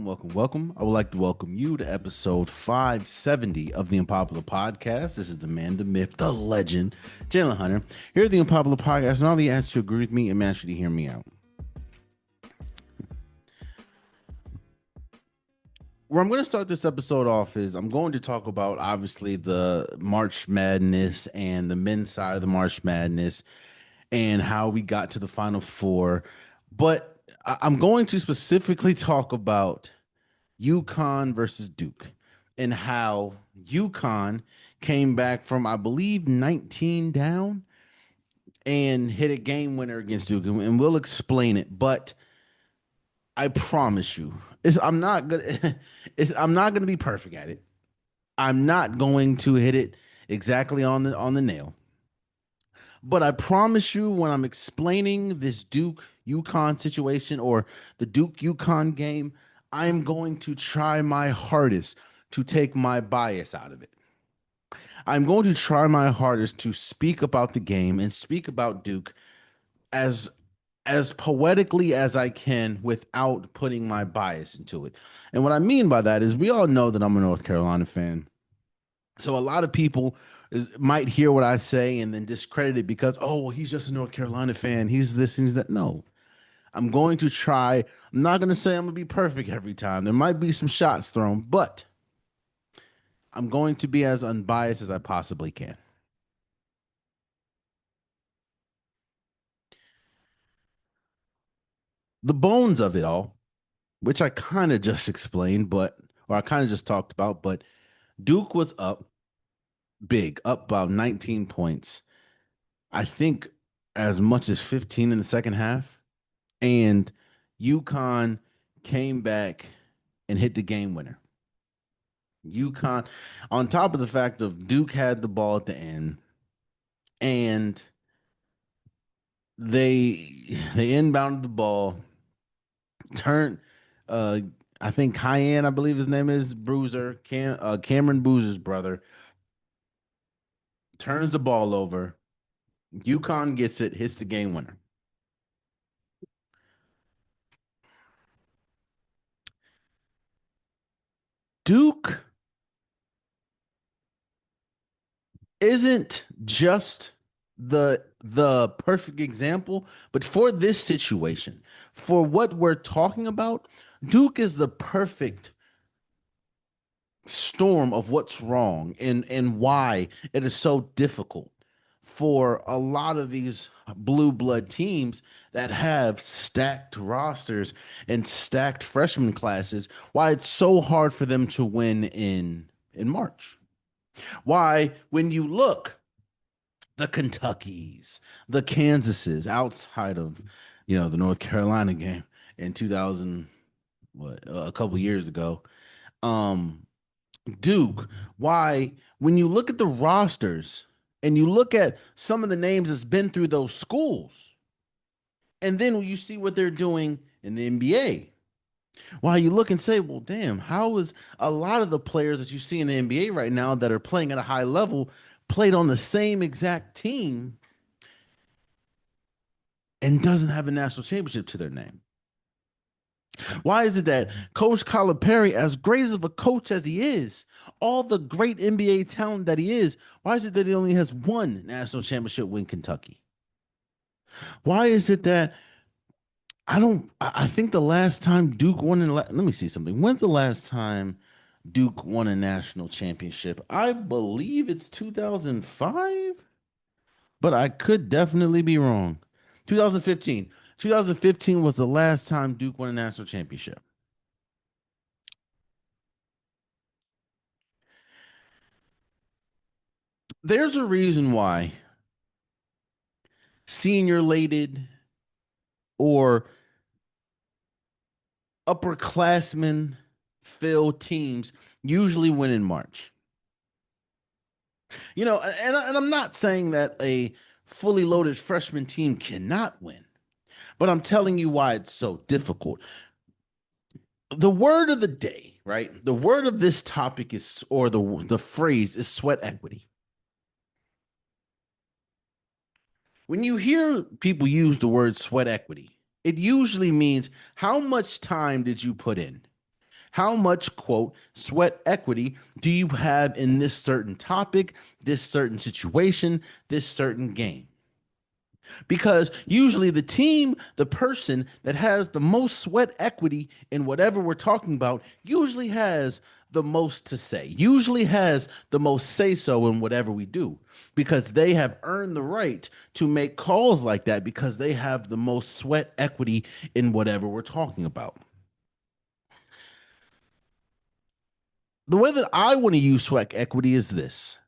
welcome. I would like to welcome you to episode 570 of the Unpopular Podcast. This is the man, the myth, the legend, Jalen Hunter. Here at the Unpopular Podcast, and all the ask to agree with me and man, should you hear me out. Where I'm going to start this episode off is I'm going to talk about obviously the March Madness and the men's side of the March Madness and how we got to the Final Four. But I'm going to specifically talk about UConn versus Duke and how UConn came back from, I believe, 19 down and hit a game winner against Duke. And we'll explain it. But I promise you, I'm not gonna be perfect at it. I'm not going to hit it exactly on the nail. But I promise you, when I'm explaining this Duke UConn situation or the Duke UConn game, I'm going to try my hardest to take my bias out of it. I'm going to try my hardest to speak about the game and speak about Duke as poetically as I can without putting my bias into it. And what I mean by that is we all know that I'm a North Carolina fan. So a lot of people might hear what I say and then discredit it because, oh, well, he's just a North Carolina fan. He's this, he's that. No, I'm going to try. I'm not going to say I'm going to be perfect every time. There might be some shots thrown, but I'm going to be as unbiased as I possibly can. The bones of it all, which I kind of just explained, or I kind of just talked about, but Duke was up big, up about 19 points. I think as much as 15 in the second half. And UConn came back and hit the game winner. UConn, on top of the fact of Duke had the ball at the end, and they inbounded the ball, turned uh I think Cayenne, I believe his name is Bruiser, Cameron Boozer's brother, turns the ball over. UConn gets it, hits the game winner. Duke isn't just the perfect example, but for this situation, for what we're talking about, Duke is the perfect storm of what's wrong and why it is so difficult for a lot of these blue blood teams that have stacked rosters and stacked freshman classes, why it's so hard for them to win in March. Why, when you look, the Kentuckys, the Kansases, outside of the North Carolina game in 2000, a couple years ago, um, Duke. Why, when you look at the rosters and you look at some of the names that's been through those schools, and then you see what they're doing in the NBA. Why you look and say, well, damn, how is a lot of the players that you see in the NBA right now that are playing at a high level played on the same exact team and doesn't have a national championship to their name? Why is it that Coach Calipari, as great of a coach as he is, all the great NBA talent that he is, why is it that he only has one national championship win Kentucky? Why is it that I think the last time Duke won let me see something. When's the last time Duke won a national championship? I believe it's 2005, but I could definitely be wrong. 2015. 2015 was the last time Duke won a national championship. There's a reason why senior lated or upperclassmen filled teams usually win in March. And I'm not saying that a fully loaded freshman team cannot win, but I'm telling you why it's so difficult. The word of the day, right? The word of this topic is, or the phrase is sweat equity. When you hear people use the word sweat equity, it usually means how much time did you put in? How much, quote, sweat equity do you have in this certain topic, this certain situation, this certain game? Because usually the team, the person that has the most sweat equity in whatever we're talking about, usually has the most to say, usually has the most say so in whatever we do, because they have earned the right to make calls like that because they have the most sweat equity in whatever we're talking about. The way that I want to use sweat equity is this: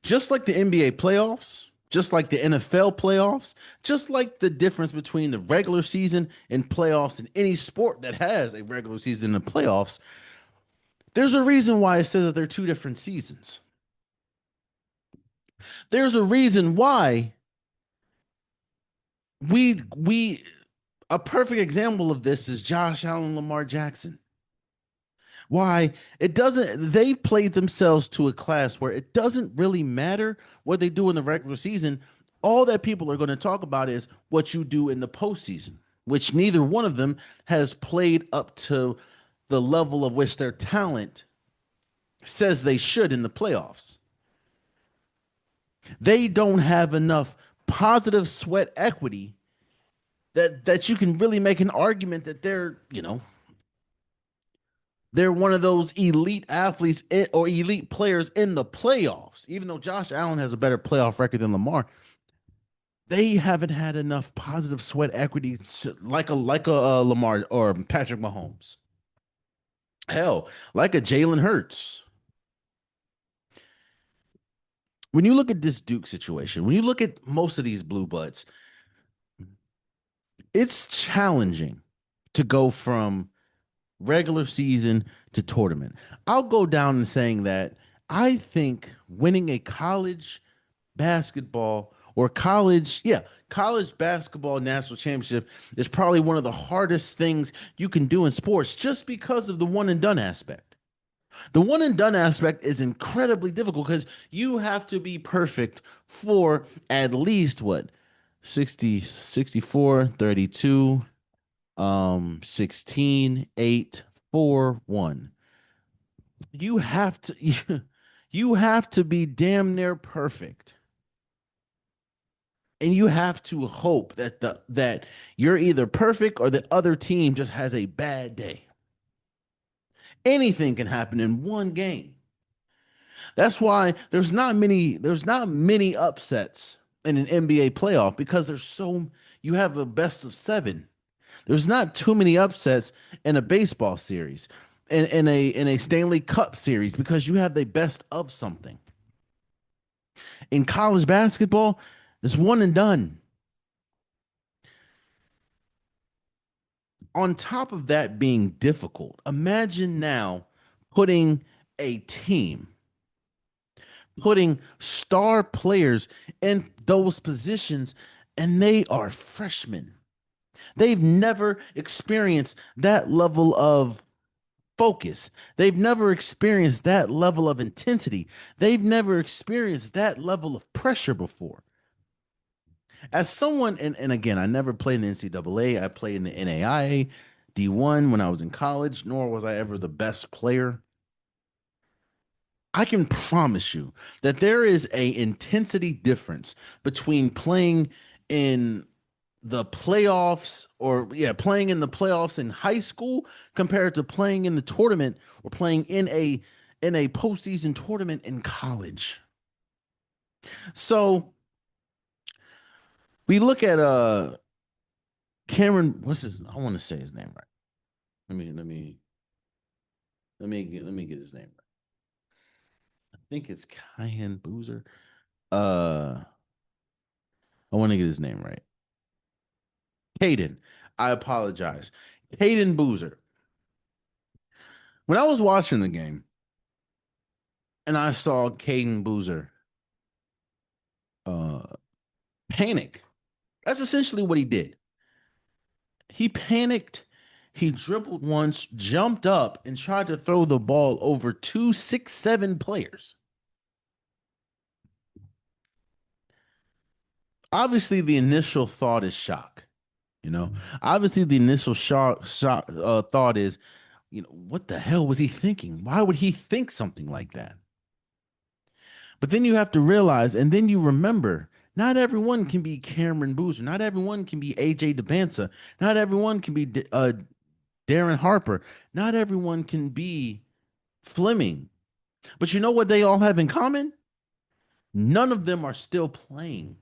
just like the NBA playoffs, just like the NFL playoffs, just like the difference between the regular season and playoffs in any sport that has a regular season and playoffs, there's a reason why it says that they're two different seasons. There's a reason why we a perfect example of this is Josh Allen, Lamar Jackson. Why it doesn't, they've played themselves to a class where it doesn't really matter what they do in the regular season. All that people are going to talk about is what you do in the postseason, which neither one of them has played up to the level of which their talent says they should in the playoffs. They don't have enough positive sweat equity that you can really make an argument that they're one of those elite athletes or elite players in the playoffs. Even though Josh Allen has a better playoff record than Lamar, they haven't had enough positive sweat equity like a Lamar or Patrick Mahomes. Hell, like a Jalen Hurts. When you look at this Duke situation, when you look at most of these blue buds, it's challenging to go from regular season to tournament. I'll go down in saying that I think winning a college basketball or college basketball national championship is probably one of the hardest things you can do in sports just because of the one and done aspect. The one and done aspect is incredibly difficult because you have to be perfect for at least what 60, 64, 32, 16, 8, 4, 1. You have to you have to be damn near perfect. And you have to hope that you're either perfect or the other team just has a bad day. Anything can happen in one game. That's why there's not many upsets in an NBA playoff because you have a best of 7. There's not too many upsets in a baseball series, in a Stanley Cup series because you have the best of something. In college basketball, it's one and done. On top of that being difficult, imagine now putting a team, putting star players in those positions, and they are freshmen. They've never experienced that level of focus. They've never experienced that level of intensity. They've never experienced that level of pressure before. As someone, and again, I never played in the NCAA. I played in the NAIA D1 when I was in college, nor was I ever the best player. I can promise you that there is a intensity difference between playing in the playoffs playing in the playoffs in high school compared to playing in the tournament or playing in a postseason tournament in college. So we look at Cameron, what's his, I want to say his name right. Let me get his name right. I think it's Kyan Boozer. I want to get his name right. Caden. I apologize. Caden Boozer. When I was watching the game and I saw Caden Boozer uh panic. That's essentially what he did. He panicked. He dribbled once, jumped up, and tried to throw the ball over 2, 6, 7 players. Obviously, the initial thought is shock. You know, obviously the initial thought is, what the hell was he thinking? Why would he think something like that? But then you have to realize, and then you remember, not everyone can be Cameron Boozer. Not everyone can be AJ DeBanza. Not everyone can be Darren Harper. Not everyone can be Fleming. But you know what they all have in common? None of them are still playing.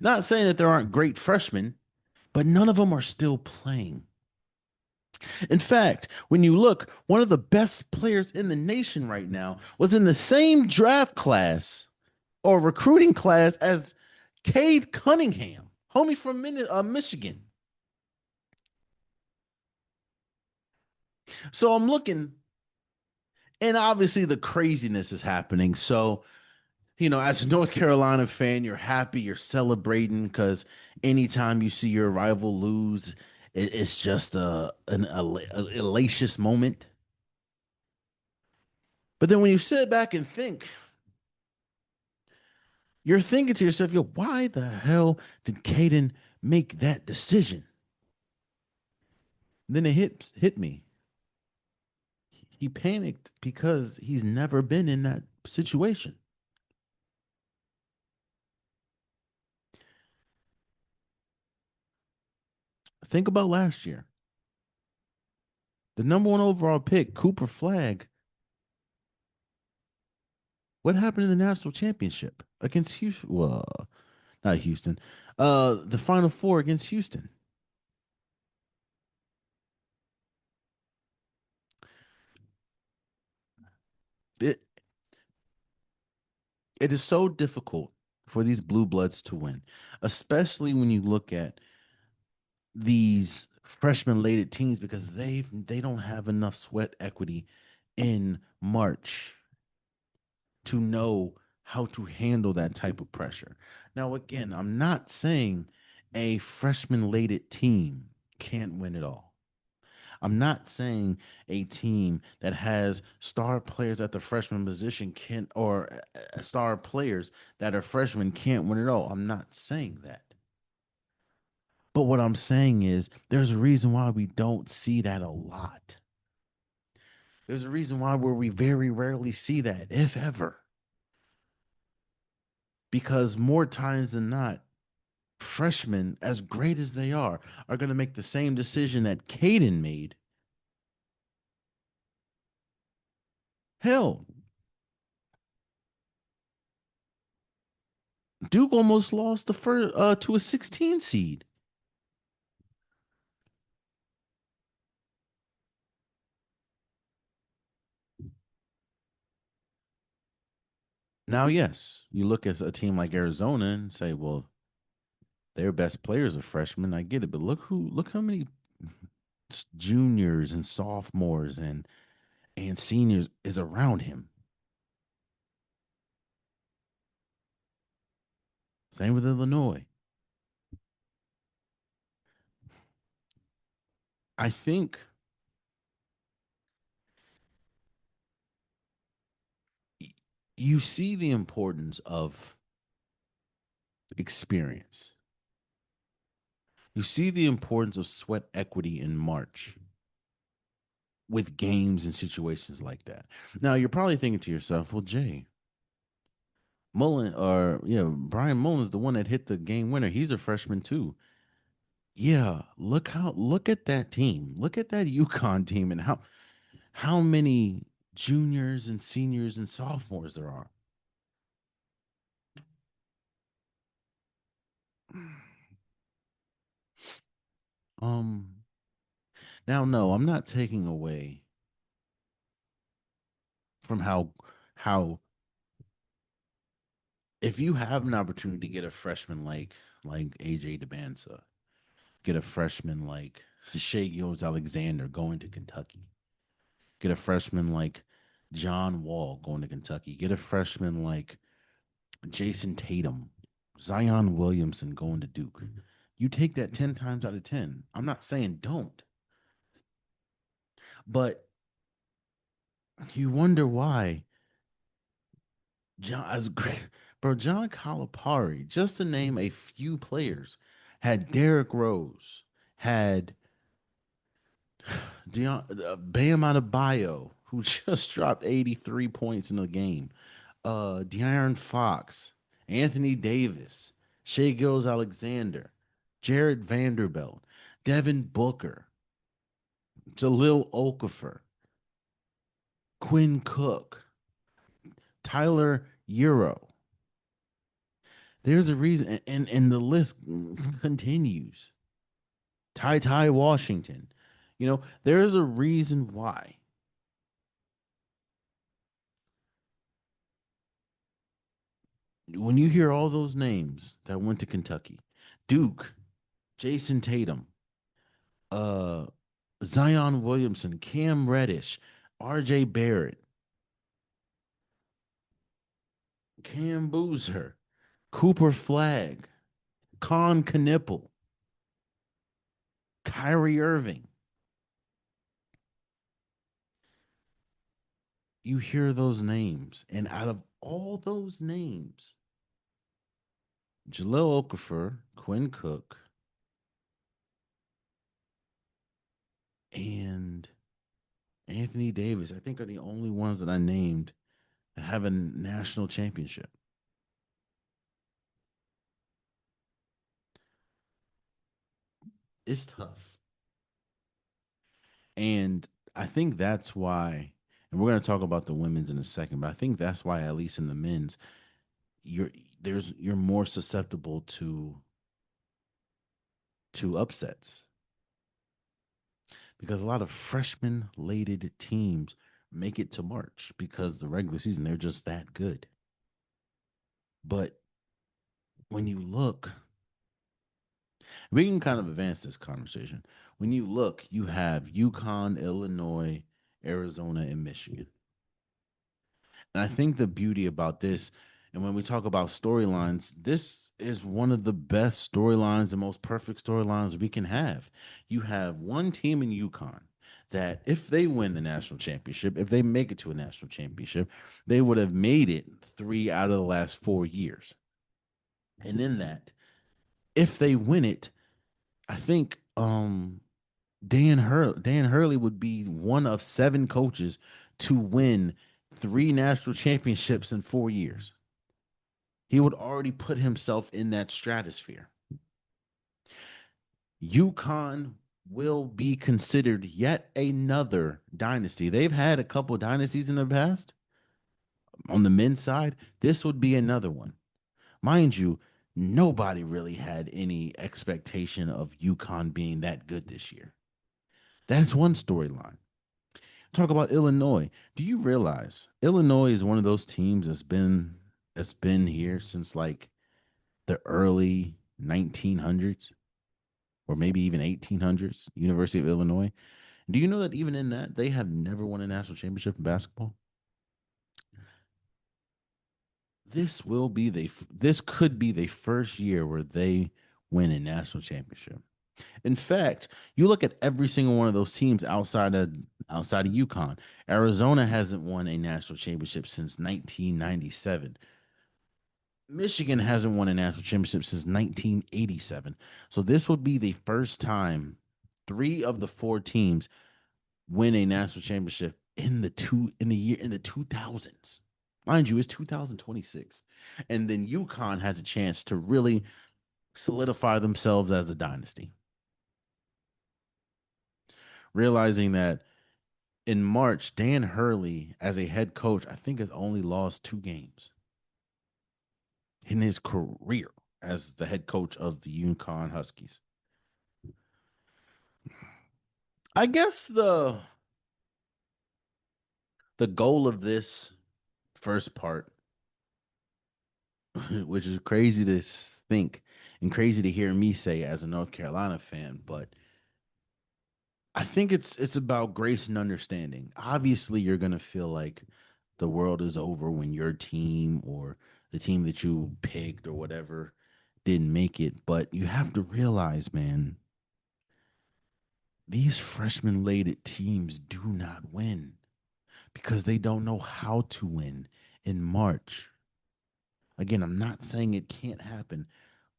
Not saying that there aren't great freshmen, but none of them are still playing. In fact, when you look, one of the best players in the nation right now was in the same draft class or recruiting class as Cade Cunningham, homie from Michigan. So I'm looking, and obviously the craziness is happening. So, as a North Carolina fan, you're happy, you're celebrating because anytime you see your rival lose, it's just a hellacious moment. But then when you sit back and think, you're thinking to yourself, yo, why the hell did Caden make that decision? And then it hit me. He panicked because he's never been in that situation. Think about last year. The number one overall pick, Cooper Flag, what happened in the national championship against Houston? Well, not Houston. The Final Four against Houston. It it is so difficult for these blue bloods to win, especially when you look at these freshman laden teams because they don't have enough sweat equity in March to know how to handle that type of pressure. Now, again, I'm not saying a freshman laden team can't win it all. I'm not saying a team that has star players at the freshman position can or star players that are freshmen can't win it all. I'm not saying that. But what I'm saying is there's a reason why we don't see that a lot. There's a reason why where we very rarely see that, if ever. Because more times than not, freshmen, as great as they are going to make the same decision that Caden made. Hell, Duke almost lost the first to a 16 seed. Now, yes, you look at a team like Arizona and say, well, their best players are freshmen. I get it, but look how many juniors and sophomores and seniors is around him. Same with Illinois. I think you see the importance of experience. You see the importance of sweat equity in March with games and situations like that. Now you're probably thinking to yourself, well, Jay, Mullen or Brian Mullen's the one that hit the game winner. He's a freshman too. Yeah, look at that team. Look at that UConn team and how many juniors and seniors and sophomores there are. Um Now no, I'm not taking away from how if you have an opportunity to get a freshman like AJ DeBanza, get a freshman like Shea Gills Alexander going to Kentucky, get a freshman like John Wall going to Kentucky, get a freshman like Jason Tatum, Zion Williamson going to Duke. You take that 10 times out of 10. I'm not saying don't, but you wonder why John as great bro, John Calipari, just to name a few players, had Derrick Rose, had Bam Adebayo, who just dropped 83 points in the game. De'Aaron Fox, Anthony Davis, Shea Gills Alexander, Jared Vanderbilt, Devin Booker, Jalil Okafor, Quinn Cook, Tyler Euro. There's a reason, and the list continues. Ty Washington. There's a reason why. When you hear all those names that went to Kentucky, Duke, Jason Tatum, uh, Zion Williamson, Cam Reddish, R.J. Barrett, Cam Boozer, Cooper Flagg, Con Knipple, Kyrie Irving. You hear those names, and out of all those names, Jaleel Okafor, Quinn Cook, and Anthony Davis, I think are the only ones that I named that have a national championship. It's tough. And I think that's why, and we're going to talk about the women's in a second, but I think that's why, at least in the men's, you're you're more susceptible to upsets because a lot of freshman laden teams make it to March because the regular season they're just that good. But when you look, we can kind of advance this conversation. When you look, you have UConn, Illinois, Arizona, and Michigan. And I think the beauty about this, and when we talk about storylines, this is one of the best storylines, the most perfect storylines we can have. You have one team in UConn that, if they win the national championship, if they make it to a national championship, they would have made it 3 out of the last 4 years. And in that, if they win it, I think Dan Hurley would be one of 7 coaches to win 3 national championships in 4 years. He would already put himself in that stratosphere. UConn will be considered yet another dynasty. They've had a couple of dynasties in the past on the men's side. This would be another one. Mind you, nobody really had any expectation of UConn being that good this year. That is one storyline. Talk about Illinois. Do you realize Illinois is one of those teams that's been here since like the early 1900s or maybe even 1800s? University of Illinois. Do you know that even in that they have never won a national championship in basketball? This could be the first year where they win a national championship. In fact, you look at every single one of those teams outside of UConn. Arizona hasn't won a national championship since 1997. Michigan hasn't won a national championship since 1987. So this would be the first time 3 of the 4 teams win a national championship in the 2000s. Mind you, it's 2026. And then UConn has a chance to really solidify themselves as a dynasty. Realizing that in March, Dan Hurley, as a head coach, I think has only lost 2 games in his career as the head coach of the UConn Huskies. I guess the goal of this first part, which is crazy to think and crazy to hear me say as a North Carolina fan, but I think it's about grace and understanding. Obviously, you're gonna feel like the world is over when your team or the team that you picked or whatever didn't make it. But you have to realize, man, these freshman laden teams do not win because they don't know how to win in March. Again, I'm not saying it can't happen,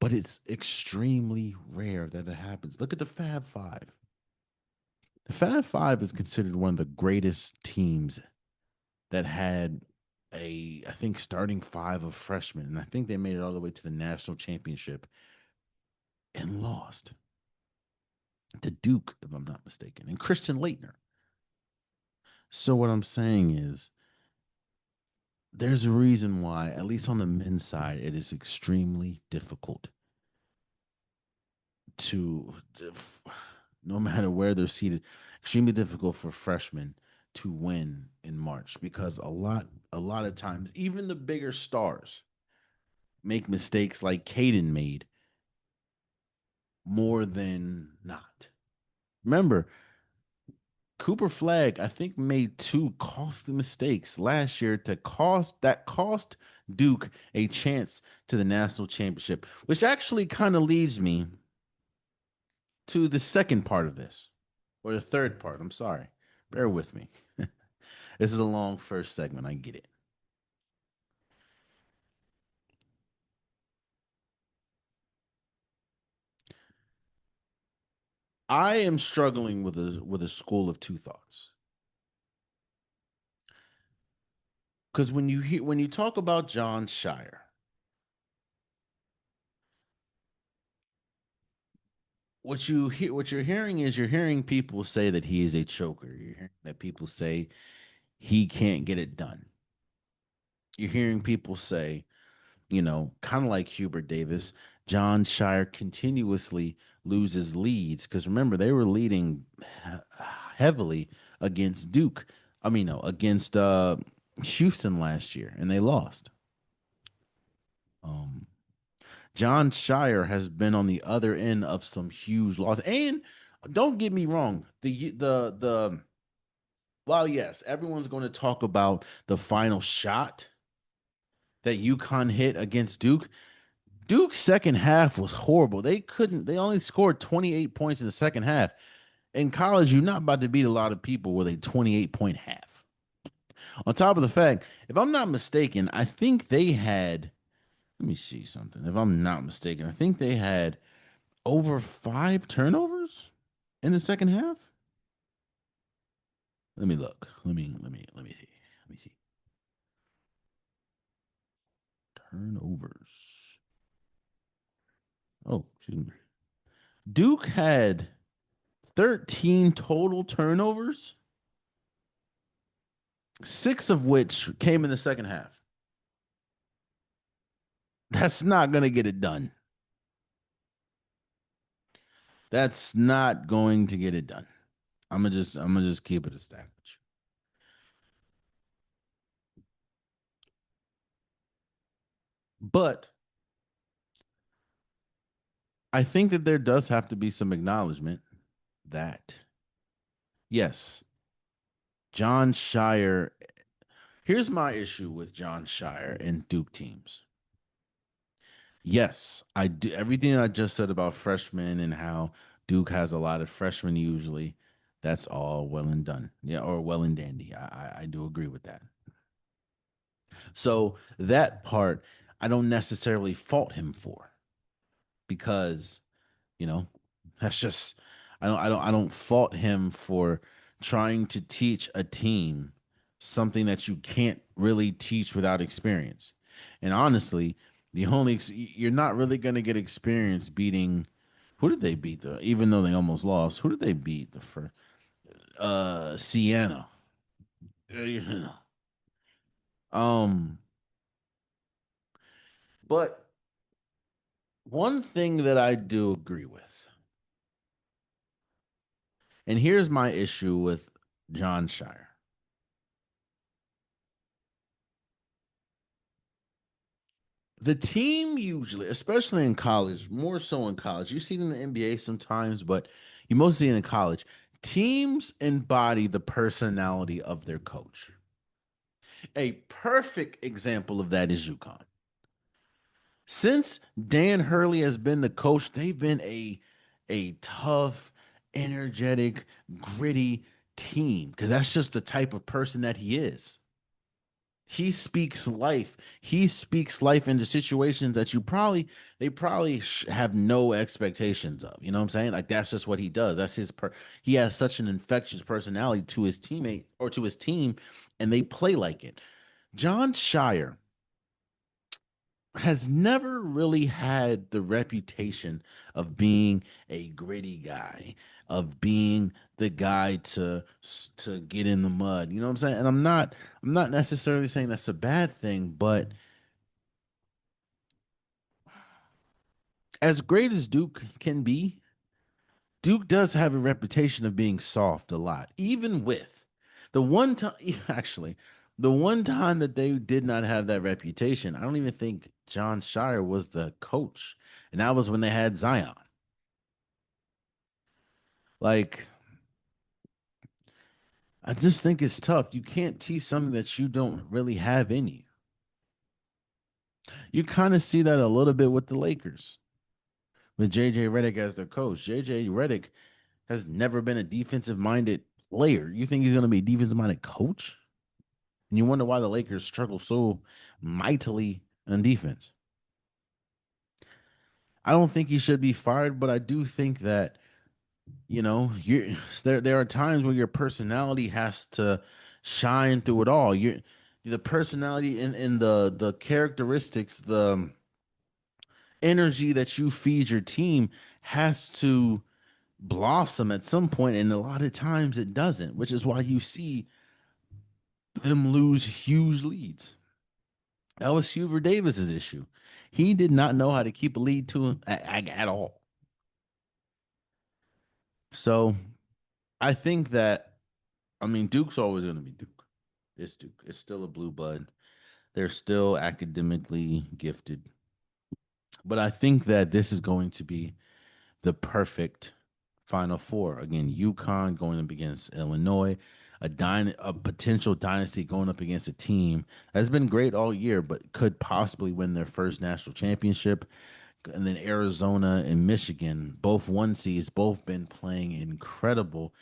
but it's extremely rare that it happens. Look at the Fab Five. The Fab Five is considered one of the greatest teams that had I think, starting five of freshmen, and I think they made it all the way to the national championship and lost to Duke, if I'm not mistaken, and Christian Leitner. So what I'm saying is there's a reason why, at least on the men's side, it is extremely difficult to, no matter where they're seated, extremely difficult for freshmen to win in March because a lot of times, even the bigger stars make mistakes like Caden made more than not. Remember, Cooper Flag, I think, made two costly mistakes last year that cost Duke a chance to the national championship, which actually kind of leads me to the second part of this, or the third part. I'm sorry. Bear with me. This is a long first segment. I get it. I am struggling with a school of two thoughts. Because when you talk about John Shire, what you're hearing is you're hearing people say that he is a choker. You're hearing that people say he can't get it done. You're hearing people say, kind of like Hubert Davis, John Shire continuously loses leads because remember they were leading heavily against Duke. I mean, no, against Houston last year, and they lost. Um, John Shire has been on the other end of some huge loss, and don't get me wrong, the well, yes, everyone's going to talk about the final shot that UConn hit against Duke. Duke's second half was horrible. They only scored 28 points in the second half. In college, you're not about to beat a lot of people with a 28-point half. On top of the fact, if I'm not mistaken, I think they had, let me see something. If I'm not mistaken, I think they had over five turnovers in the second half. Let me look. Let me see. Let me see. Turnovers. Oh, excuse me. Duke had 13 total turnovers, six of which came in the second half. That's not going to get it done. That's not going to get it done. I'm gonna just keep it a stack. But I think that there does have to be some acknowledgement that yes, John Shire. Here's my issue with John Shire and Duke teams. Yes, I do everything I just said about freshmen and how Duke has a lot of freshmen usually. That's all well and done. Yeah, or well and dandy. I do agree with that. So that part I don't necessarily fault him for because, you know, that's just I don't fault him for trying to teach a team something that you can't really teach without experience. And honestly, you're not really going to get experience beating who did they beat the even though they almost lost. Who did they beat the first Sienna. You know. Um but one thing that I do agree with, and here's my issue with John Shire. The team usually, especially in college, more so in college, you see it in the NBA sometimes, but you mostly see it in college. Teams embody the personality of their coach. A perfect example of that is UConn. Since Dan Hurley has been the coach, they've been a tough, energetic, gritty team because that's just the type of person that he is. He speaks life. He speaks life into situations that they probably have no expectations of. You know what I'm saying? Like that's just what he does. He has such an infectious personality to his teammate or to his team, and they play like it. John Shire has never really had the reputation of being a gritty guy, of being the guy to get in the mud. You know what I'm saying? And I'm not necessarily saying that's a bad thing, but as great as Duke can be, Duke does have a reputation of being soft a lot, even with the one time, actually, the one time that they did not have that reputation, I don't even think John Shire was the coach. And that was when they had Zion. Like, I just think it's tough. You can't teach something that you don't really have in you. You kind of see that a little bit with the Lakers, with JJ Redick as their coach. JJ Redick has never been a defensive minded player. You think he's going to be a defensive minded coach? And you wonder why the Lakers struggle so mightily on defense. I don't think he should be fired, but I do think that, you there are times where your personality has to shine through it all. The personality and the characteristics, the energy that you feed your team has to blossom at some point, and a lot of times it doesn't, which is why you see them lose huge leads. That was Hubert Davis's issue. He did not know how to keep a lead to him at all. So I think that, I mean, Duke's always going to be Duke. It's Duke. It's still a blue bud. They're still academically gifted. But I think that this is going to be the perfect Final Four. Again, UConn going up against Illinois, a potential dynasty going up against a team that's been great all year, but could possibly win their first national championship. And then Arizona and Michigan, both one seeds, both been playing incredible.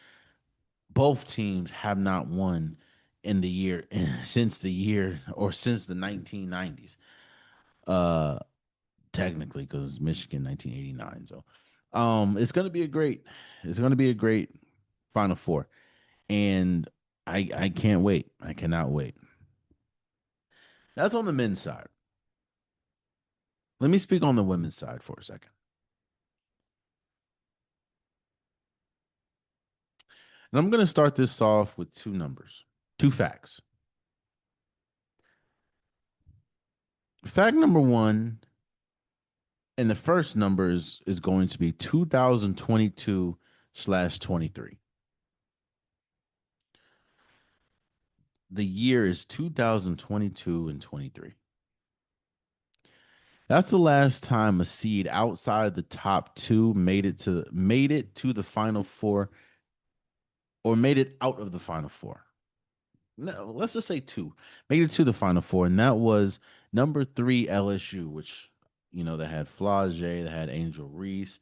Both teams have not won in the year since the year or since the 1990s. Uh, technically, because Michigan 1989. So, it's gonna be a great Final Four, and I can't wait. I cannot wait. That's on the men's side. Let me speak on the women's side for a second. And I'm going to start this off with two numbers, two facts. Fact number one, and the first number is going to be 2022/23. The year is 2022 and 23. That's the last time a seed outside of the top two made it to the final four or made it out of the final four. No, let's just say two made it to the final four, and that was number three LSU, which they had Flage, they had Angel Reese.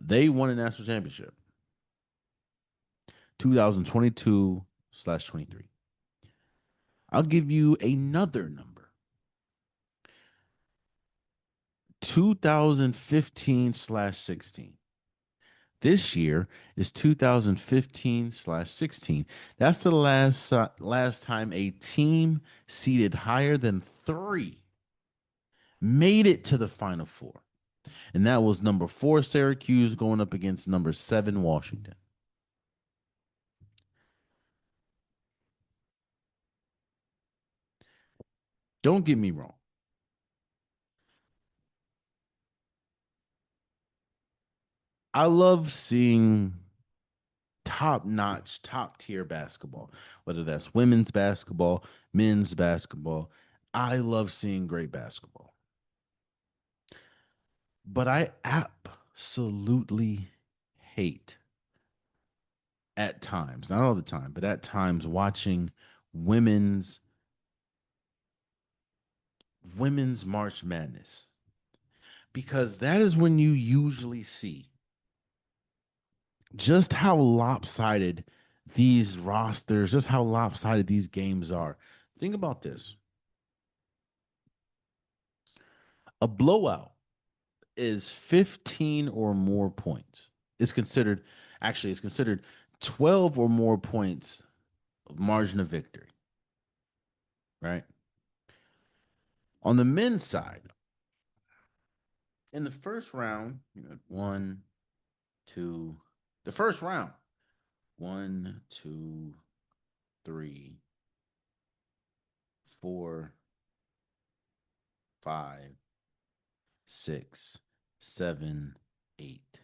They won a national championship, 2022/23. I'll give you another number, 2015/16. This year is 2015/16. That's the last time a team seated higher than three made it to the final four. And that was number four Syracuse going up against number seven Washington. Don't get me wrong. I love seeing top notch, top tier basketball, whether that's women's basketball, men's basketball. I love seeing great basketball. But I absolutely hate at times, not all the time, but at times watching women's women's March Madness, because that is when you usually see just how lopsided these rosters, just how lopsided these games are. Think about this. A blowout is 15 or more points. It's considered, actually, it's considered 12 or more points of margin of victory, right? On the men's side, in the first round, one, two, the first round, one, two, three, four, five, six, seven, eight,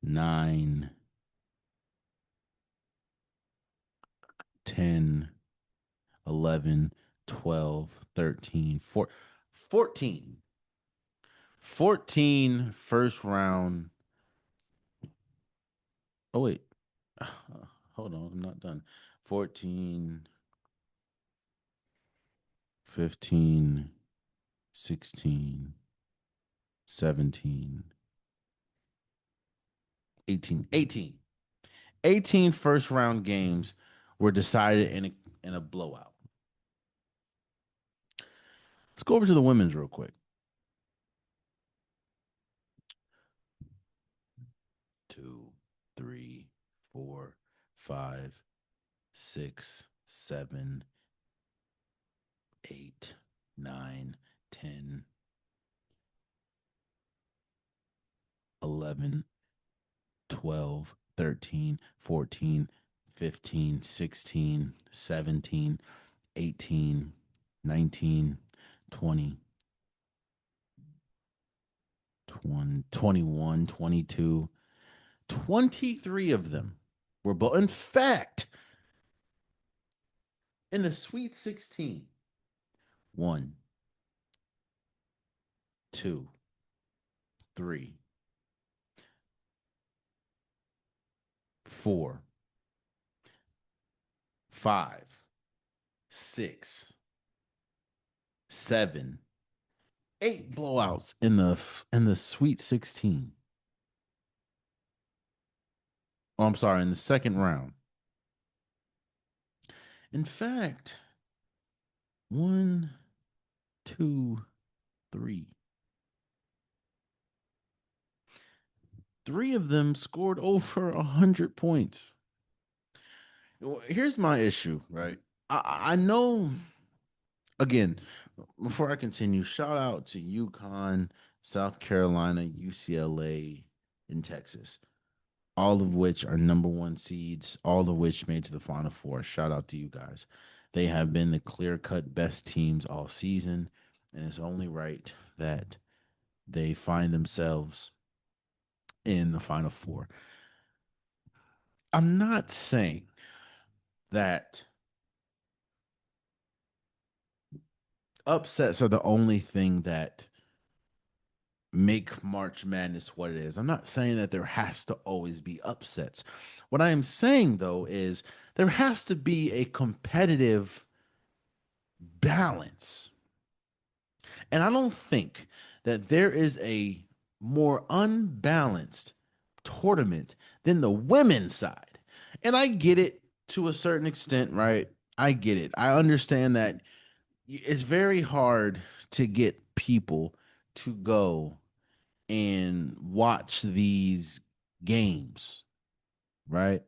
nine, 10, 11, 12, 13, 14, 14 first round. Oh, wait. Hold on. I'm not done. 14, 15, 16, 17, 18, 18. 18 first round games were decided in a blowout. Let's go over to the women's real quick. 2, 3, 4, 5, 6, 7, 8, 9, 10, 11, 12, 13, 14, 15, 16, 17, 18, 19, 20, 20, 21, 22, 23 of them were, but in fact, in the Sweet 16, 1, 2, 3, 4, 5, 6, 7, 8 blowouts in the Sweet 16. Oh, I'm sorry, in the second round. In fact, one, two, three. Three of them scored over 100 points. Here's my issue, right? I know, again, before I continue, shout out to UConn, South Carolina, UCLA, and Texas, all of which are number one seeds, all of which made to the Final Four. Shout out to you guys. They have been the clear cut best teams all season, and it's only right that they find themselves in the Final Four. I'm not saying that upsets are the only thing that make March Madness what it is. I'm not saying that there has to always be upsets. What I am saying, though, is there has to be a competitive balance. And I don't think that there is a more unbalanced tournament than the women's side. And I get it to a certain extent, right? I get it. I understand that it's very hard to get people to go and watch these games, right?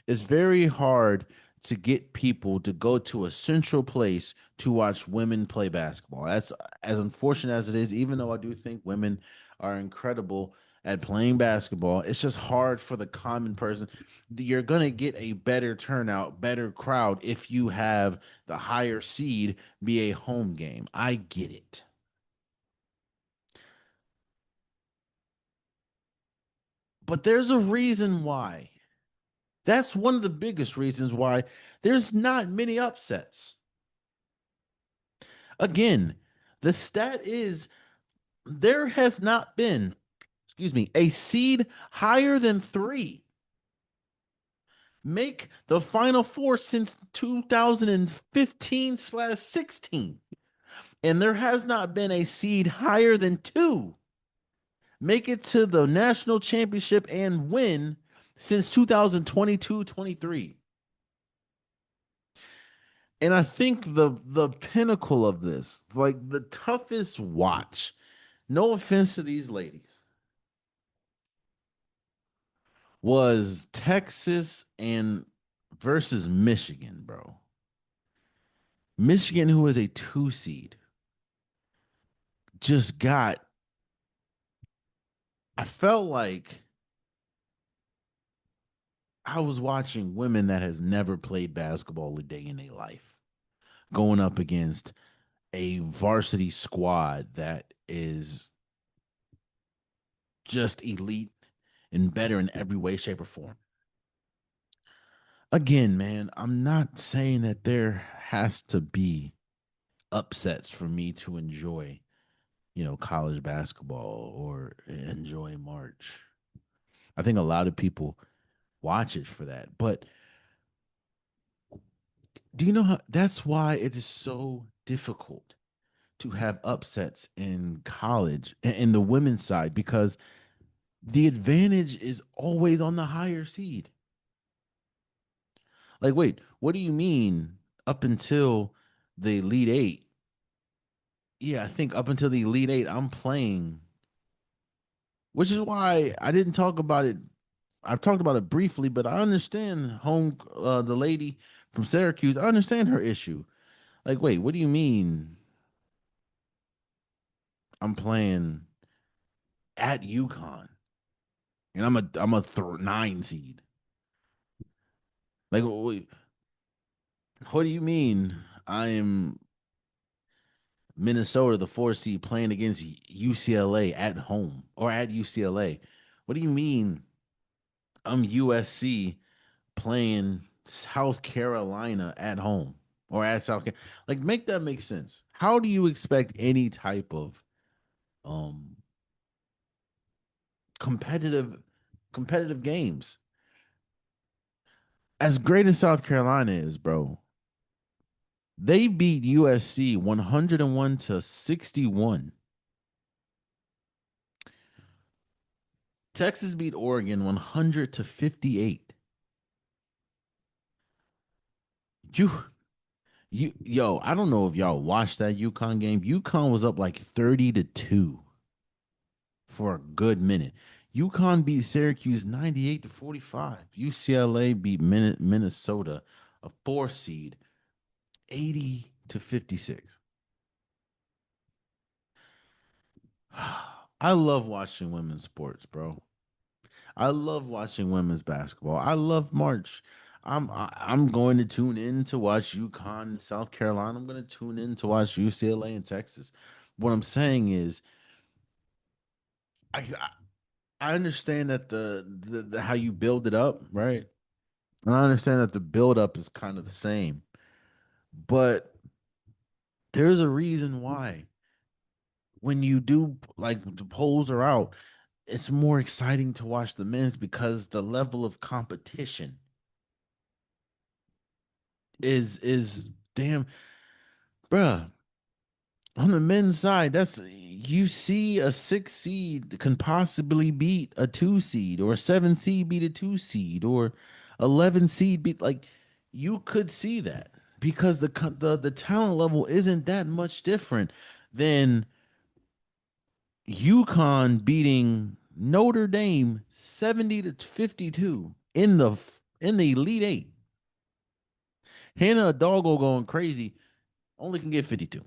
It's very hard to get people to go to a central place to watch women play basketball. That's as unfortunate as it is, even though I do think women are incredible at playing basketball. It's just hard for the common person. You're going to get a better turnout, better crowd if you have the higher seed be a home game. I get it. But there's a reason why. That's one of the biggest reasons why there's not many upsets. Again, the stat is there has not been, excuse me, a seed higher than 3 make the Final Four since 2015/16. And there has not been a seed higher than 2 make it to the national championship and win since 2022/23. And I think the pinnacle of this, like the toughest watch, no offense to these ladies, was Texas and versus Michigan, bro. Michigan, who is a 2 seed, just got, I felt like I was watching women that has never played basketball a day in their life going up against a varsity squad that is just elite and better in every way, shape, or form. Again, man, I'm not saying that there has to be upsets for me to enjoy, college basketball or enjoy March. I think a lot of people watch it for that. But do you know how that's why it is so difficult to have upsets in college in the women's side because the advantage is always on the higher seed. Like, wait, what do you mean up until the Elite Eight? Yeah, I think up until the Elite Eight, I'm playing, which is why I didn't talk about it. I've talked about it briefly, but I understand the lady from Syracuse. I understand her issue. Like, wait, what do you mean I'm playing at UConn and I'm a 9 seed? Like, wait, what do you mean I'm Minnesota, the 4 seed, playing against UCLA at home or at UCLA? What do you mean I'm USC playing South Carolina at home or at South Carolina? Like, make that make sense. How do you expect any type of um competitive competitive games? As great as South Carolina is, bro, they beat USC 101 to 61. Texas beat Oregon 100 to 58. You yo, I don't know if y'all watched that UConn game. UConn was up like 30-2 for a good minute. UConn beat Syracuse 98 to 45. UCLA beat Minnesota, a 4 seed, 80 to 56. I love watching women's sports, bro. I love watching women's basketball. I love March. I'm going to tune in to watch UConn and South Carolina. I'm going to tune in to watch UCLA and Texas. What I'm saying is, I I understand that the how you build it up, right? And I understand that the build up is kind of the same, but there's a reason why when you do like the polls are out, it's more exciting to watch the men's because the level of competition is damn, bruh. On the men's side, that's you see a 6 seed can possibly beat a 2 seed, or a 7 seed beat a 2 seed, or 11 seed beat, like, you could see that because the talent level isn't that much different than UConn beating Notre Dame 70 to 52 in the Elite Eight. Hannah Doggo going crazy only can get 52.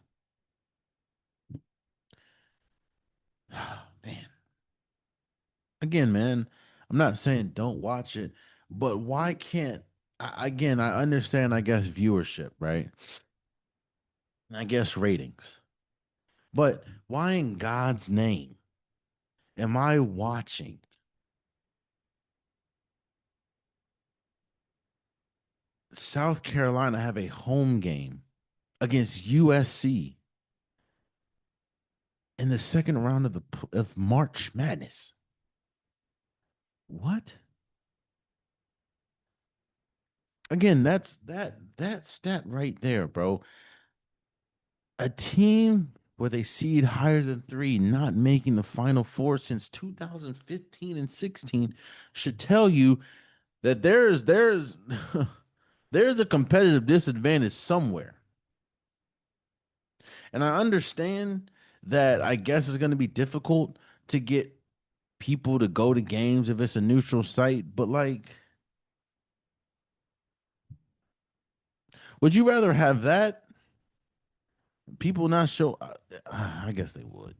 Man, again, man, I'm not saying don't watch it, but why can't again, I understand, I guess, viewership, right? I guess ratings. But why in God's name am I watching South Carolina have a home game against USC in the second round of March Madness? What? Again, that stat right there, bro. A team with a seed higher than 3 not making the final four since 2015 and 16 should tell you that there's There's a competitive disadvantage somewhere. And I understand that I guess it's going to be difficult to get people to go to games if it's a neutral site, but like, would you rather have that? People not show. I guess they would.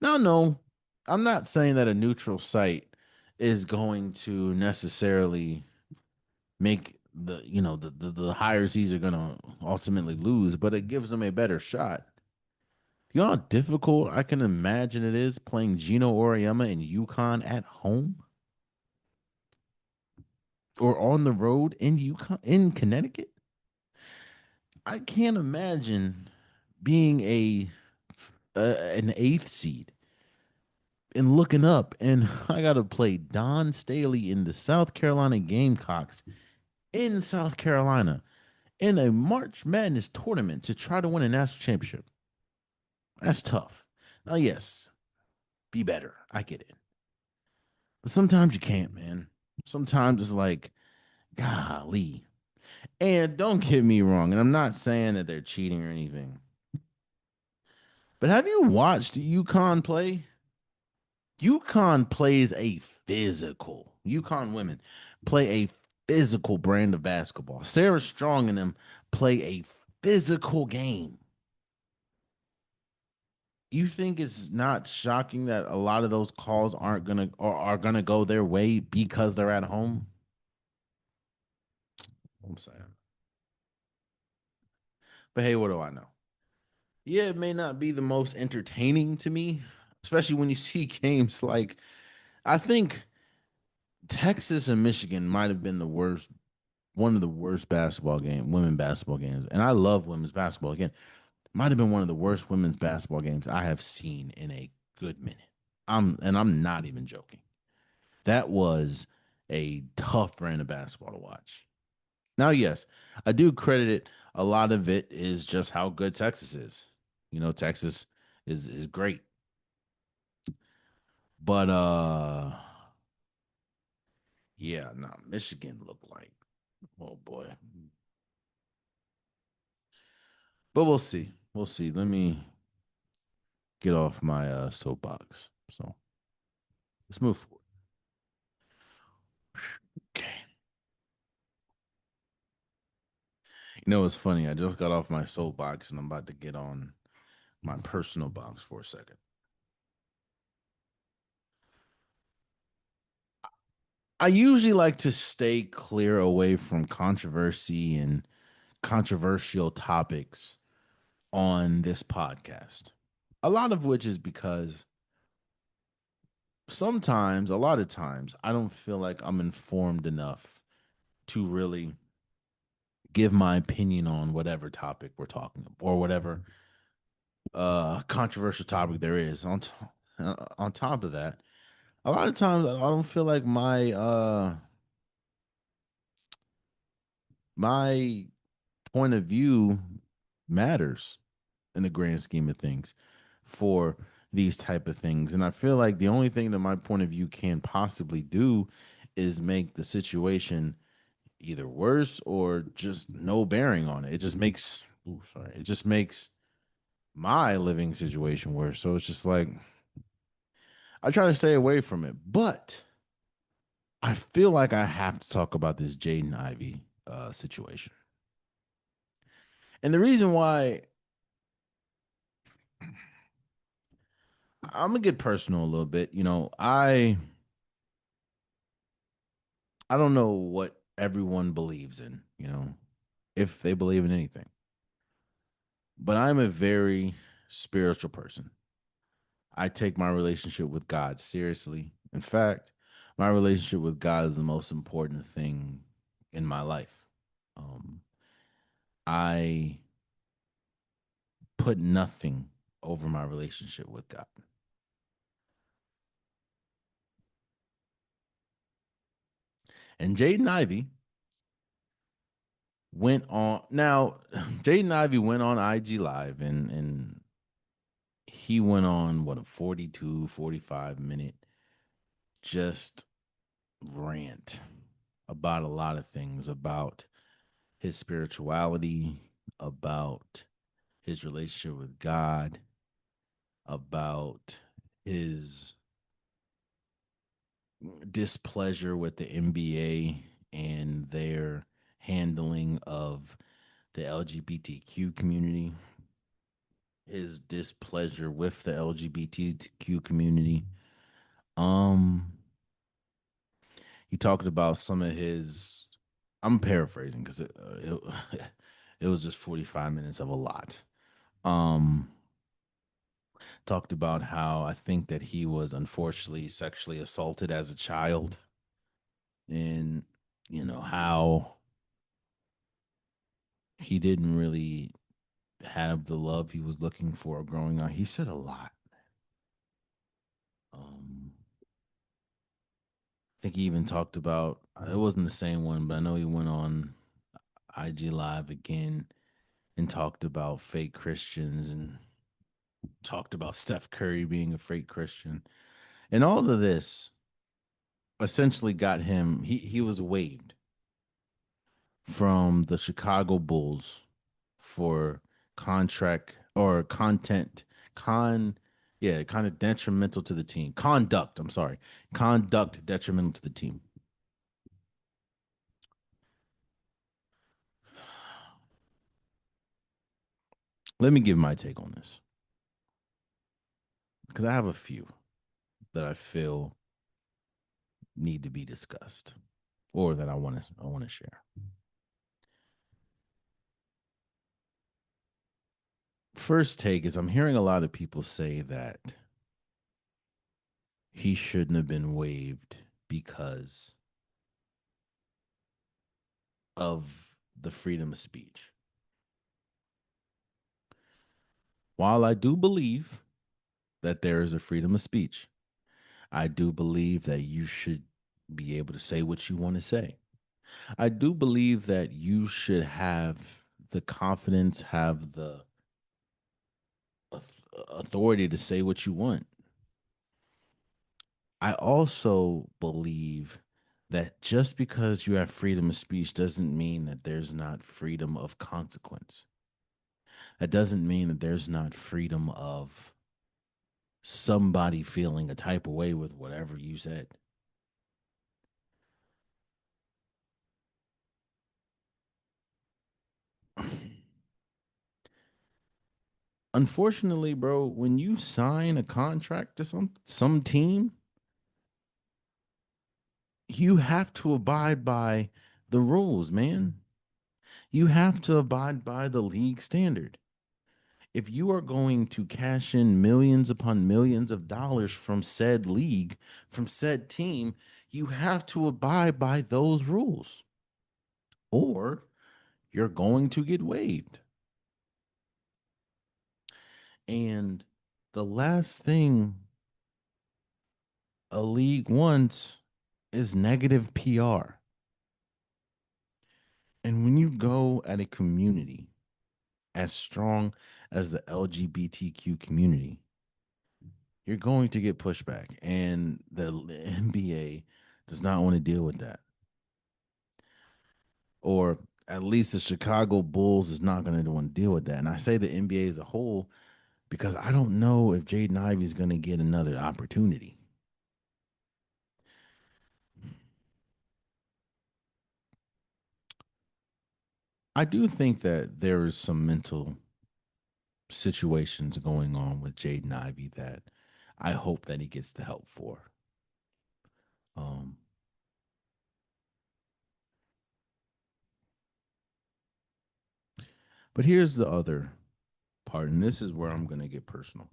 No, no. I'm not saying that a neutral site is going to necessarily make the higher seeds are going to ultimately lose, but it gives them a better shot. You know how difficult I can imagine it is playing Gino Oriema in UConn at home or on the road in UConn in Connecticut. I can't imagine being an eighth seed and looking up and I got to play Don Staley in the South Carolina Gamecocks in South Carolina in a March Madness tournament to try to win a national championship. That's tough. Now, yes, be better. I get it. But sometimes you can't, man. Sometimes it's like, golly. And don't get me wrong, and I'm not saying that they're cheating or anything. But have you watched UConn play? UConn plays a physical. UConn women play a physical brand of basketball. Sarah Strong and them play a physical game. You think it's not shocking that a lot of those calls aren't gonna or are gonna go their way because they're at home? I'm saying. But hey, what do I know? Yeah, it may not be the most entertaining to me, especially when you see games like I think Texas and Michigan might have been the worst, one of the worst women basketball games. And I love women's basketball. Again, might have been one of the worst women's basketball games I have seen in a good minute. I'm not even joking. That was a tough brand of basketball to watch. Now, yes, I do credit it. A lot of it is just how good Texas is. You know, Texas is great. But yeah, no, Michigan looked like, oh boy. But we'll see. We'll see. Let me get off my soapbox. So let's move forward. Okay. You know, it's funny. I just got off my soapbox and I'm about to get on my personal box for a second. I usually like to stay clear away from controversy and controversial topics on this podcast. A lot of which is because sometimes, a lot of times, I don't feel like I'm informed enough to really give my opinion on whatever topic we're talking about or whatever controversial topic there is. On top of that, a lot of times I don't feel like my point of view matters in the grand scheme of things for these type of things. And I feel like the only thing that my point of view can possibly do is make the situation either worse or just no bearing on it. It just makes it just makes my living situation worse. So it's just like I try to stay away from it. But I feel like I have to talk about this Jaden Ivey situation. And the reason why I'm gonna get personal a little bit, you know, I don't know what everyone believes in, you know, if they believe in anything. But I'm a very spiritual person. I take my relationship with God seriously. In fact, my relationship with God is the most important thing in my life. Um, I put nothing over my relationship with God. And Jaden Ivey went on now. Jaden Ivey went on IG Live and he went on what a 42, 45 minute just rant. about a lot of things, about his spirituality, about his relationship with God, about his displeasure with the NBA and their handling of the LGBTQ community, his displeasure with the LGBTQ community. Um, he talked about some of his. I'm paraphrasing because it was just 45 minutes of a lot. Um, talked about how I think that he was unfortunately sexually assaulted as a child, and how he didn't really have the love he was looking for growing up. He said a lot. Um, I think he even talked about it wasn't the same one, but I know he went on IG Live again and talked about fake Christians and talked about Steph Curry being a fake Christian. And all of this essentially got him he was waived from the Chicago Bulls for contract or content con yeah, kind of detrimental to the team. Conduct, I'm sorry. Conduct detrimental to the team. Let me give my take on this because I have a few that I feel need to be discussed or that I want to share. First take is I'm hearing a lot of people say that he shouldn't have been waived because of the freedom of speech. While I do believe that there is a freedom of speech, I do believe that you should be able to say what you want to say. I do believe that you should have the confidence, have the authority to say what you want. I also believe that just because you have freedom of speech doesn't mean that there's not freedom of consequence. That doesn't mean that there's not freedom of somebody feeling a type of way with whatever you said. Unfortunately, bro, when you sign a contract to some team, you have to abide by the rules, man. You have to abide by the league standard. If you are going to cash in millions upon millions of dollars from said league, from said team, you have to abide by those rules or you're going to get waived. And the last thing a league wants is negative PR. And when you go at a community as strong as the LGBTQ community, you're going to get pushback. And the NBA does not want to deal with that. Or at least the Chicago Bulls is not going to want to deal with that. And I say the NBA as a whole because I don't know if Jaden Ivey is going to get another opportunity. I do think that there is some mental situations going on with Jaden Ivey that I hope that he gets the help for. Um, but here's the other part, and this is where I'm going to get personal.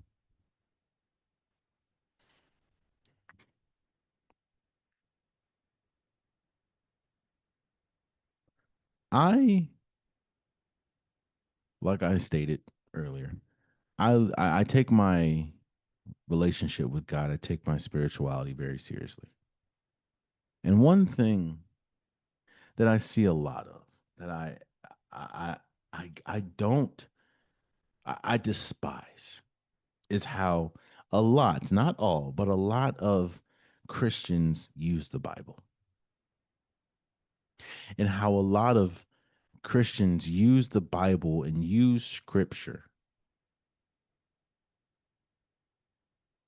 I, like I stated earlier, I take my relationship with God, I take my spirituality very seriously. And one thing that I see a lot of that I I don't I despise is how a lot, not all, but a lot of Christians use the Bible. and how a lot of Christians use the Bible and use scripture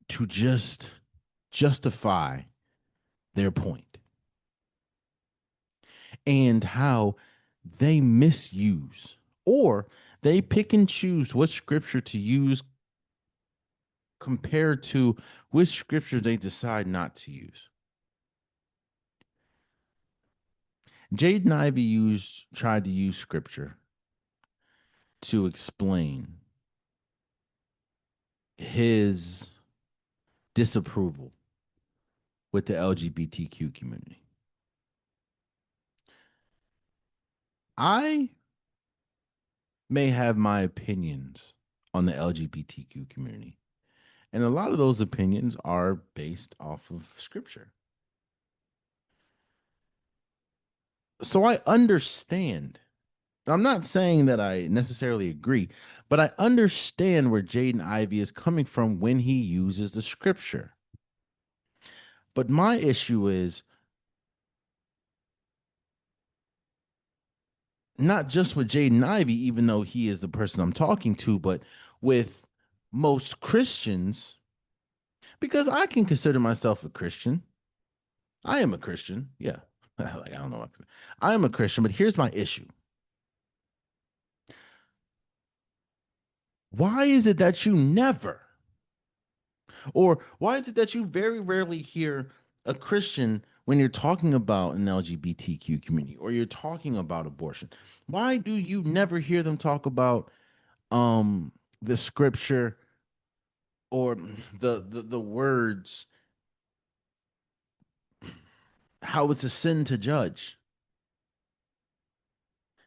to just justify their point, and how they misuse or they pick and choose what scripture to use compared to which scripture they decide not to use. Jaden Ivey tried to use scripture to explain his disapproval with the LGBTQ community. I may have my opinions on the LGBTQ community, and a lot of those opinions are based off of scripture. So I understand. I'm not saying that I necessarily agree, but I understand where Jaden Ivey is coming from when he uses the scripture. But my issue is not just with Jaden Ivey, even though he is the person I'm talking to, but with most Christians, because I can consider myself a Christian. I am a Christian. Yeah. Like, I don't know what I am a Christian, but here's my issue. Why is it that you never, or why is it that you very rarely hear a Christian when you're talking about an LGBTQ community or you're talking about abortion? Why do you never hear them talk about the scripture or the words, how it's a sin to judge,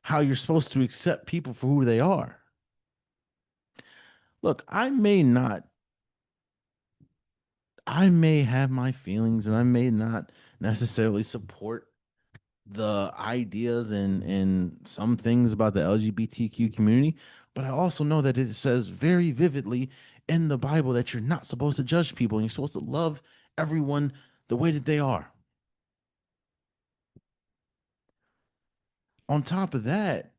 how you're supposed to accept people for who they are? Look, I may have my feelings and I may not necessarily support the ideas and some things about the LGBTQ community, but I also know that it says very vividly in the Bible that you're not supposed to judge people and you're supposed to love everyone the way that they are. On top of that,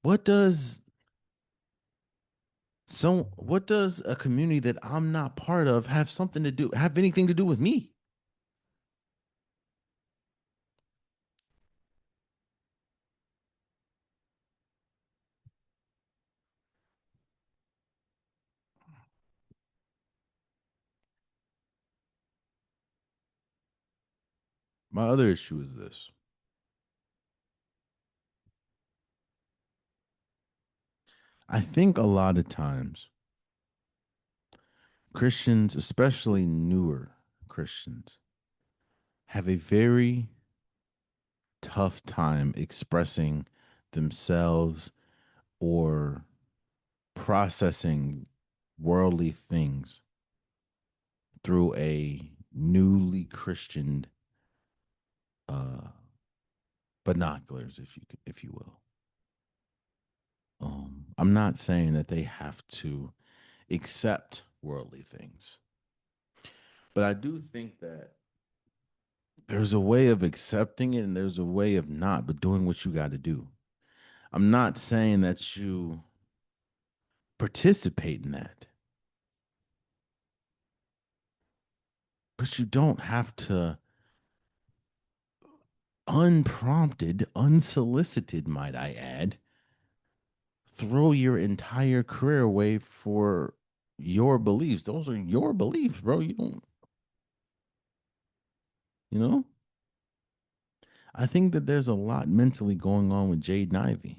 what does what does a community that I'm not part of have anything to do with me? My other issue is this. I think a lot of times Christians, especially newer Christians, have a very tough time expressing themselves or processing worldly things through a newly Christianed uh, binoculars, if you will. I'm not saying that they have to accept worldly things, but I do think that there's a way of accepting it and there's a way of not, but doing what you got to do. I'm not saying that you participate in that, but you don't have to unprompted, unsolicited, might I add, throw your entire career away for your beliefs. Those are your beliefs, bro. You don't, you know? I think that there's a lot mentally going on with Jaden Ivey.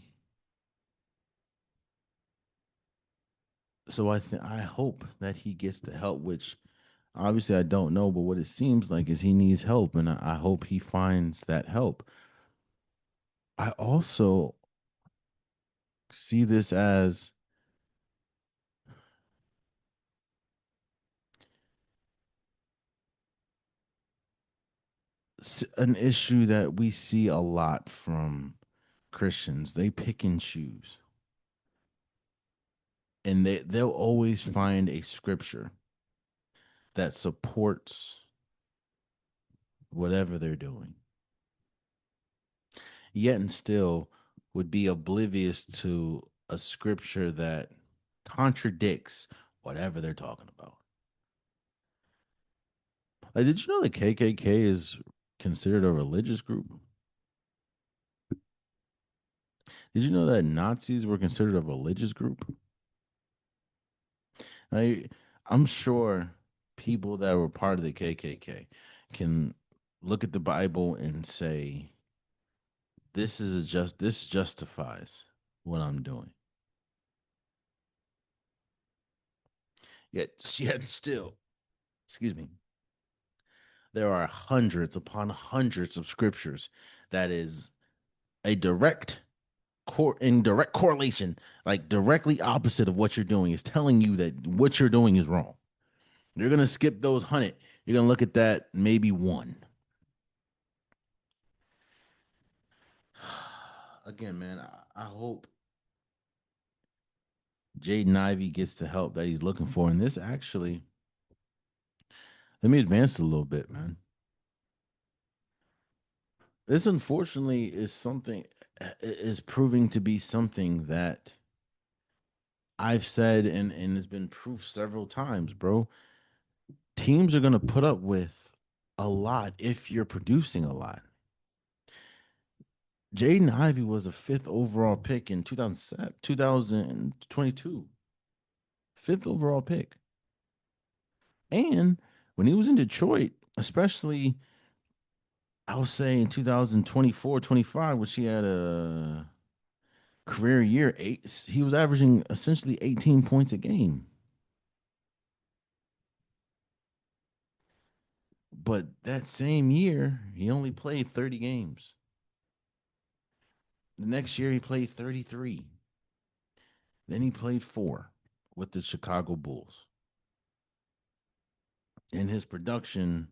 So I hope that he gets the help, which obviously I don't know, but what it seems like is he needs help, and I hope he finds that help. I also see this as an issue that we see a lot from Christians. They pick and choose, and they'll always find a scripture that supports whatever they're doing. yet and still would be oblivious to a scripture that contradicts whatever they're talking about. Like, did you know the KKK is considered a religious group? Did you know that Nazis were considered a religious group? I, I'm sure people that were part of the KKK can look at the Bible and say, this justifies what I'm doing." Yet still, excuse me, there are hundreds upon hundreds of scriptures that is a in direct correlation, like directly opposite of what you're doing, is telling you that what you're doing is wrong. You're gonna skip those 100. You're gonna look at that maybe one. Again, man, I hope Jaden Ivey gets the help that he's looking for. And this actually, let me advance a little bit, man. This unfortunately is proving to be something that I've said and has been proved several times, bro. Teams are gonna put up with a lot if you're producing a lot. Jaden Ivey was a fifth overall pick in 2022. Fifth overall pick. And when he was in Detroit, especially I would say in 2024, 25, which he had a career year, he was averaging essentially 18 points a game. But that same year, he only played 30 games. The next year, he played 33. Then he played four with the Chicago Bulls. And his production,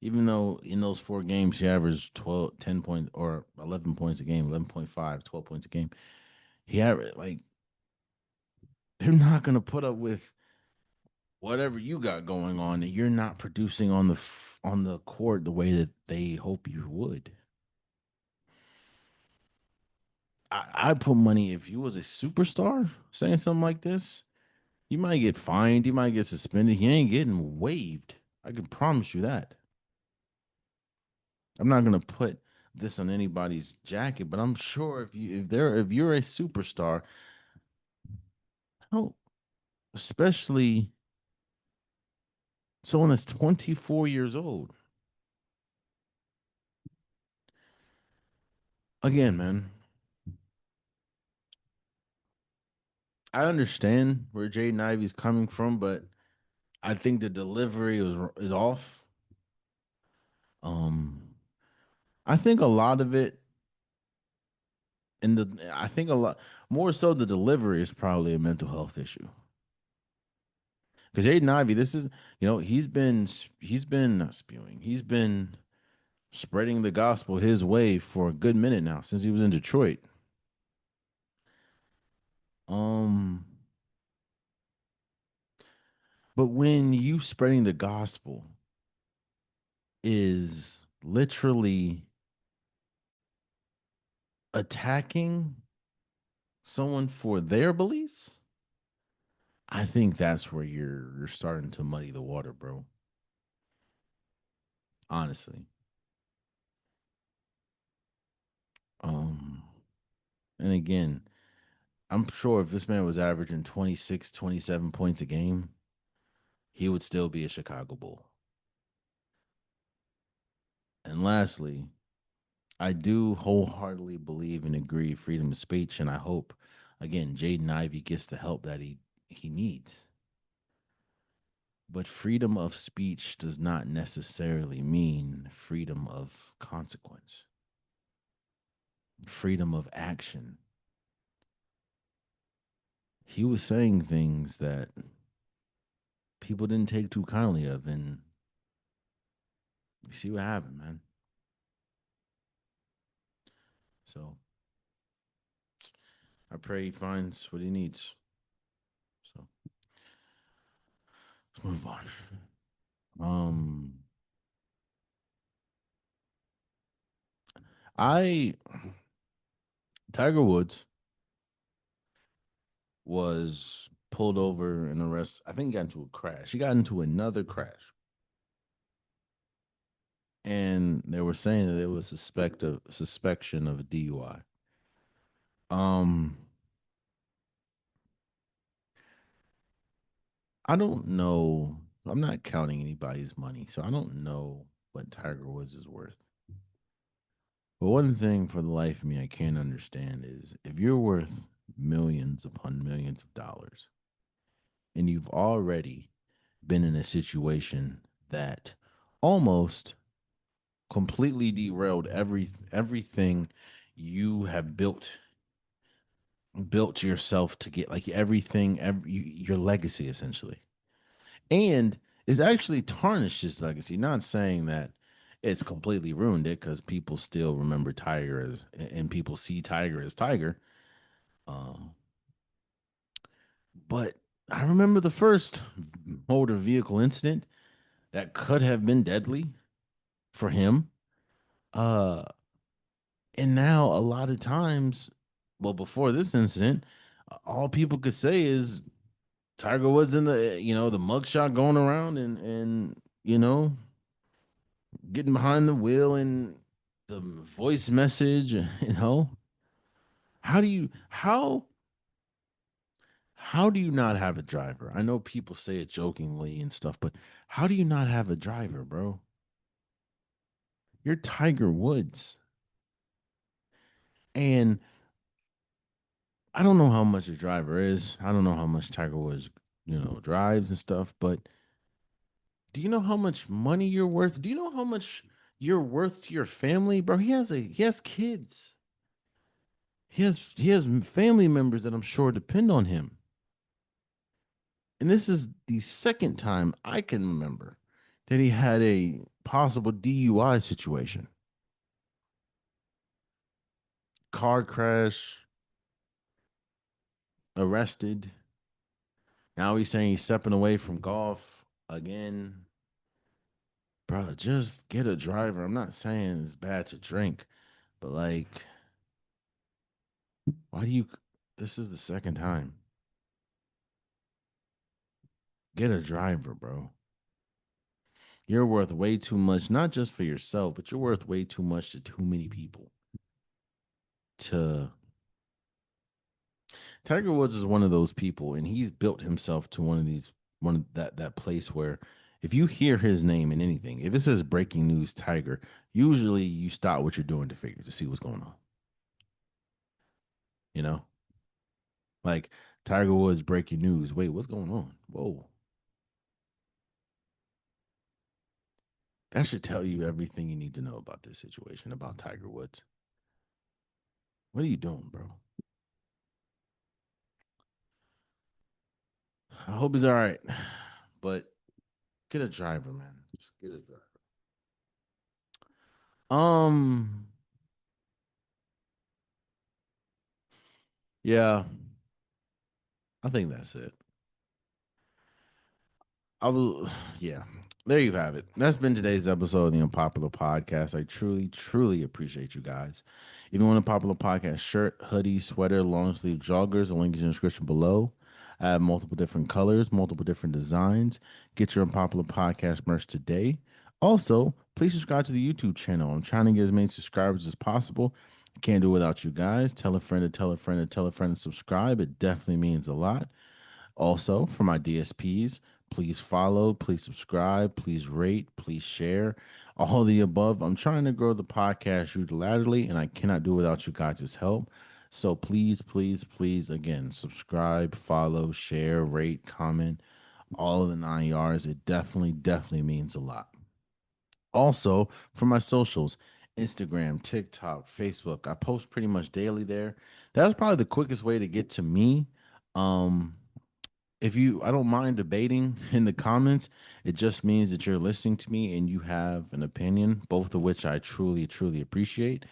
even though in those 4 games he averaged 12, 10 points or 11 points a game, 11.5, 12 points a game, he averaged like, they're not going to put up with whatever you got going on that you're not producing on the court the way that they hope you would. I put money if you was a superstar saying something like this, you might get fined, you might get suspended. He ain't getting waived. I can promise you that. I'm not gonna put this on anybody's jacket, but I'm sure if you're a superstar, oh, especially someone that's 24 years old. Again, man, I understand where Jaden Ivey's coming from, but I think the delivery is off. Um, I think a lot of it, and I think a lot more so the delivery is probably a mental health issue. Because Jaden Ivey, this is he's been not spewing, he's been spreading the gospel his way for a good minute now since he was in Detroit. Um, but when you spreading the gospel is literally attacking someone for their beliefs, I think that's where you're starting to muddy the water, bro. Honestly. Um, and again, I'm sure if this man was averaging 26, 27 points a game, he would still be a Chicago Bull. And lastly, I do wholeheartedly believe and agree freedom of speech, and I hope, again, Jaden Ivey gets the help that he needs. But freedom of speech does not necessarily mean freedom of consequence, freedom of action. He was saying things that people didn't take too kindly of, and you see what happened, man. So I pray he finds what he needs. So let's move on. Um, I Tiger Woods was pulled over and arrested. I think he got into a crash. He got into another crash, and they were saying that it was suspicion of a DUI. Um, I don't know. I'm not counting anybody's money, so I don't know what Tiger Woods is worth. But one thing for the life of me I can't understand is if you're worth millions upon millions of dollars and you've already been in a situation that almost completely derailed everything you have built yourself to get, like your legacy essentially, and it's actually tarnished his legacy. Not saying that it's completely ruined it, because people still remember Tiger as, and people see Tiger as Tiger. Um, but I remember the first motor vehicle incident that could have been deadly for him. Uh, and now a lot of times, well, before this incident, all people could say is Tiger was in the mugshot going around, and getting behind the wheel and the voice message. How do you how do you not have a driver? I know people say it jokingly and stuff, but how do you not have a driver, bro? You're Tiger Woods. And I don't know how much a driver is. I don't know how much Tiger Woods, drives and stuff, but do you know how much money you're worth? Do you know how much you're worth to your family, bro? He has kids. He has family members that I'm sure depend on him. And this is the second time I can remember that he had a possible DUI situation. Car crash, arrested. Now he's saying he's stepping away from golf again. Bro, just get a driver. I'm not saying it's bad to drink, but like, why do you? This is the second time. Get a driver, bro. You're worth way too much, not just for yourself, but you're worth way too much to too many people. To Tiger Woods is one of those people, and he's built himself to one of that place where if you hear his name in anything, if it says breaking news Tiger, usually you stop what you're doing to see what's going on. You know, like Tiger Woods breaking news. Wait, what's going on? Whoa, that should tell you everything you need to know about this situation about Tiger Woods. What are you doing, bro? I hope he's all right, but get a driver, man. Just get a driver. Um, yeah, I think that's it. I will, yeah. There you have it. That's been today's episode of the Unpopular Podcast. I truly, truly appreciate you guys. If you want a Popular Podcast shirt, hoodie, sweater, long sleeve joggers, the link is in the description below. I have multiple different colors, multiple different designs. Get your Unpopular Podcast merch today. Also, please subscribe to the YouTube channel. I'm trying to get as many subscribers as possible. I can't do it without you guys. Tell a friend to tell a friend to tell a friend to subscribe. It definitely means a lot. Also, for my DSPs, please follow, please subscribe, please rate, please share. All of the above. I'm trying to grow the podcast unilaterally, and I cannot do it without you guys' help. So please, please, please, again, subscribe, follow, share, rate, comment, all of the 9 yards. It definitely, definitely means a lot. Also, for my socials, Instagram, TikTok, Facebook, I post pretty much daily there. That's probably the quickest way to get to me. Um, if you I don't mind debating in the comments. It just means that you're listening to me and you have an opinion, both of which I truly, truly appreciate.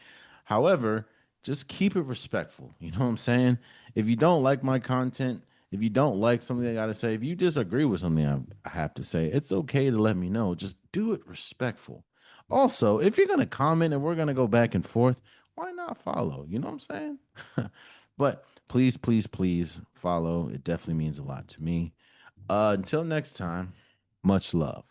However, just keep it respectful. You know what I'm saying? If you don't like my content, if you don't like something I gotta say, if you disagree with something I have to say, it's okay to let me know. Just do it respectful. Also, if you're gonna comment and we're gonna go back and forth, why not follow? You know what I'm saying? But please, please, please follow. It definitely means a lot to me. Until next time, much love.